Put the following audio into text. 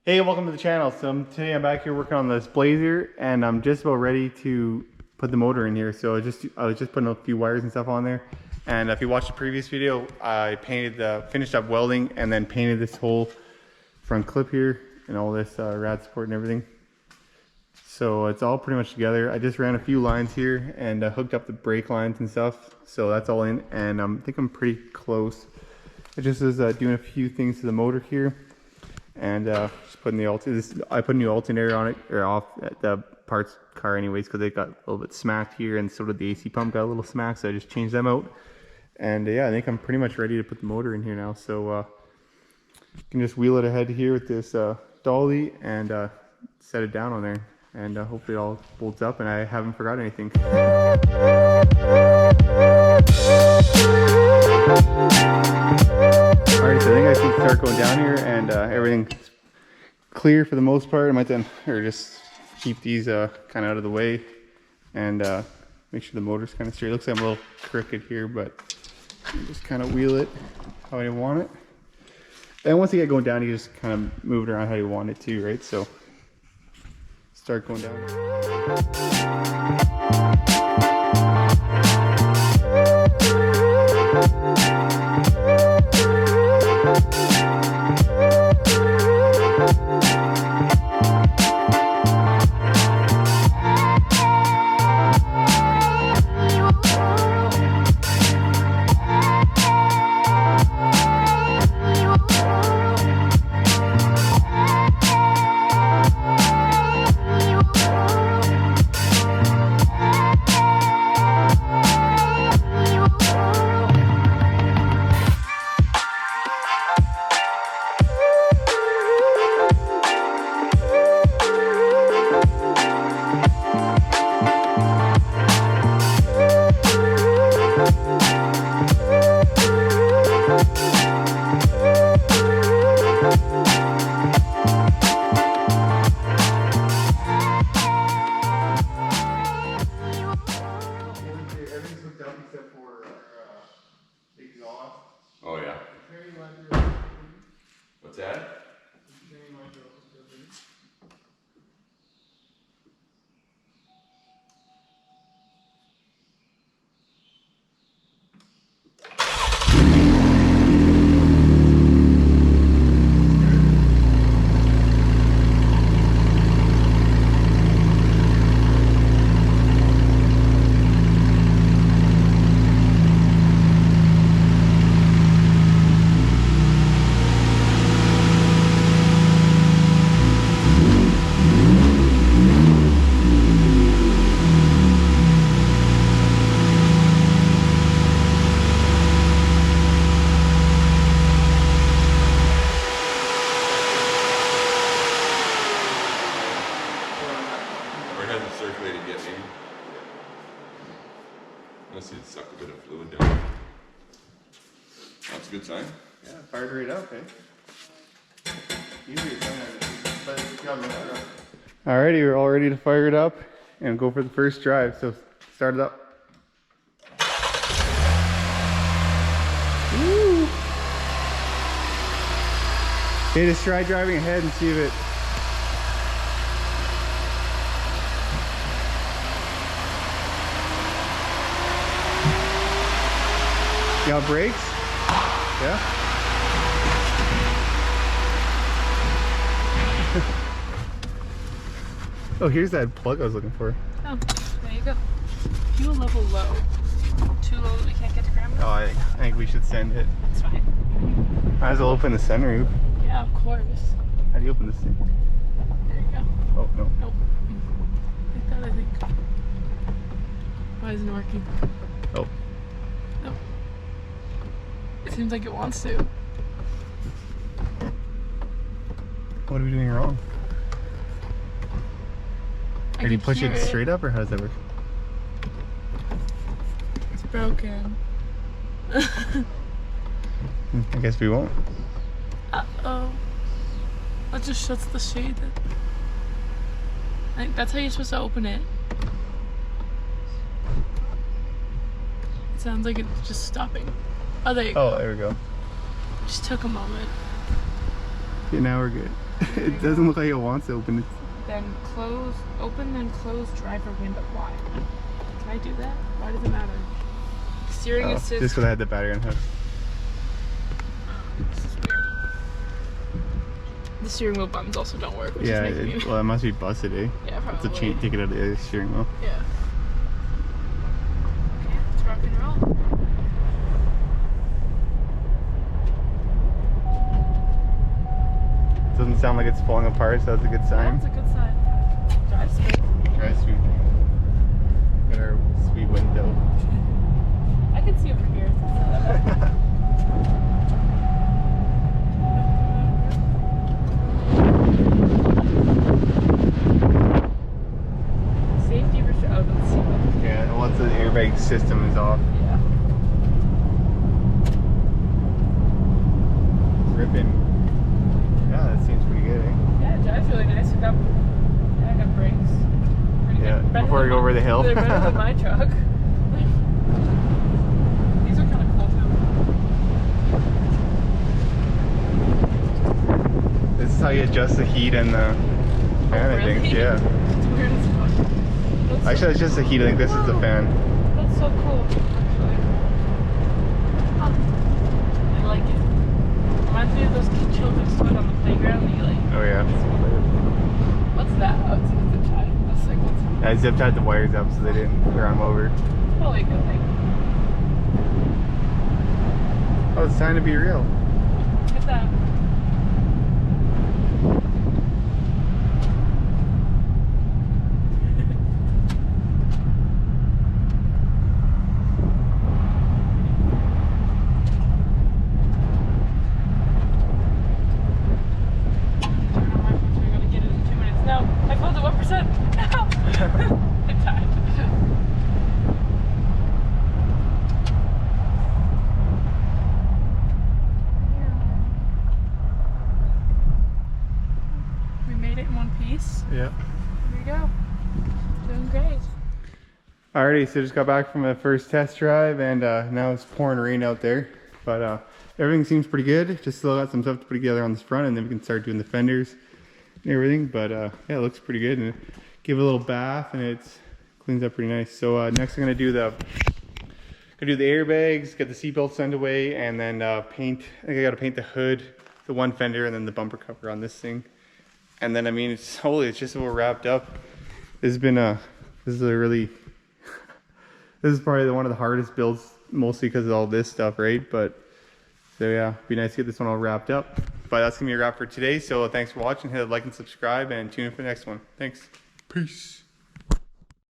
Hey, welcome to the channel. So today I'm back here working on this Blazer, and I'm just about ready to put the motor in here. So I was just putting a few wires and stuff on there. And if you watched the previous video, I finished up welding and then painted this whole front clip here and all this rad support and everything. So it's all pretty much together. I just ran a few lines here and hooked up the brake lines and stuff. So that's all in, and I think I'm pretty close. I just was doing a few things to the motor here. And just putting the I put a new alternator on it, or off at the parts car anyways, because it got a little bit smacked here, and so did the AC pump, got a little smacked, so I just changed them out. And yeah, I think I'm pretty much ready to put the motor in here now. So you can just wheel it ahead here with this dolly and set it down on there, and hopefully it all bolts up and I haven't forgot anything. Alright, so I think I should start going down here, and everything's clear for the most part. I might then, or just keep these kind of out of the way, and make sure the motor's kind of straight. It looks like I'm a little crooked here, but just kind of wheel it how I want it. And once you get going down, you just kind of move it around how you want it to, right? So start going down. Oh yeah. What's that? Circulated yet, maybe. Unless it sucked a bit of fluid down. That's a good sign. Yeah, fired right up, eh? Usually it's alrighty, we're all ready to fire it up and go for the first drive. So start it up. Woo! Okay, just try driving ahead and see if it. You got brakes? Yeah? Oh, here's that plug I was looking for. Oh, there you go. Fuel level low. Too low that we can't get to Grandma? Oh, I think we should send it. It's fine. Might as well open the sunroof. Yeah, of course. How do you open this thing? There you go. Oh, no. Nope. Like that, I think. Why isn't it working? Oh. Nope. It seems like it wants to. What are we doing wrong? Are you pushing it straight up, or how does that work? It's broken. I guess we won't. Uh-oh. That just shuts the shade. I think that's how you're supposed to open it. It sounds like it's just stopping. Oh, there you go. Oh, there we go. Just took a moment. Okay, now we're good. It doesn't look like it wants to open. Then close, open, then close driver window. Why? Can I do that? Why does it matter? Steering assist. Just because I had the battery on hook. This is weird. The steering wheel buttons also don't work, which Yeah, is making me... well, it must be busted, eh? Yeah, probably. It's a chain, take it out of the steering wheel. Yeah. Okay, let's rock and roll. Doesn't sound like it's falling apart, so that's a good sign. That's a good sign. Drive smooth. Drive sweet. Got our sweet window. I can see over here. It's not that bad. Safety for sure. Oh, let's see. Yeah, once the airbag system is off. Yeah. Ripping. Yeah, that seems pretty good, eh? Yeah, it drives really nice. I got brakes. Pretty Yeah, good. Better before we than go over the hill. They're better than my truck. These are kind of cool too. This is how you adjust the heat and the fan, I think. Really? Yeah. It's weird as fuck. That's Actually, it's just the heat. I think this is the fan. That's so cool, actually. Huh. I like it. Reminds me of those children's toys on the playground that you like. Oh, yeah. What's that? Oh, it's a zip tie. That's like, what's that? I zip tied the wires up so they didn't run them over. Probably a good thing. Oh, it's time to be real. Look at that. Yeah. There you go. Doing great. Alrighty, so just got back from the first test drive and now it's pouring rain out there. But everything seems pretty good. Just still got some stuff to put together on this front and then we can start doing the fenders and everything. But yeah, it looks pretty good. And give it a little bath and it cleans up pretty nice. So next I'm gonna do the airbags, get the seat belts sent away, and then paint. I think I gotta paint the hood, the one fender, and then the bumper cover on this thing. And then I mean, it's just about wrapped up. This is probably one of the hardest builds, mostly because of all this stuff, right? But so yeah, be nice to get this one all wrapped up. But that's gonna be a wrap for today. So thanks for watching. Hit like and subscribe, and tune in for the next one. Thanks. Peace.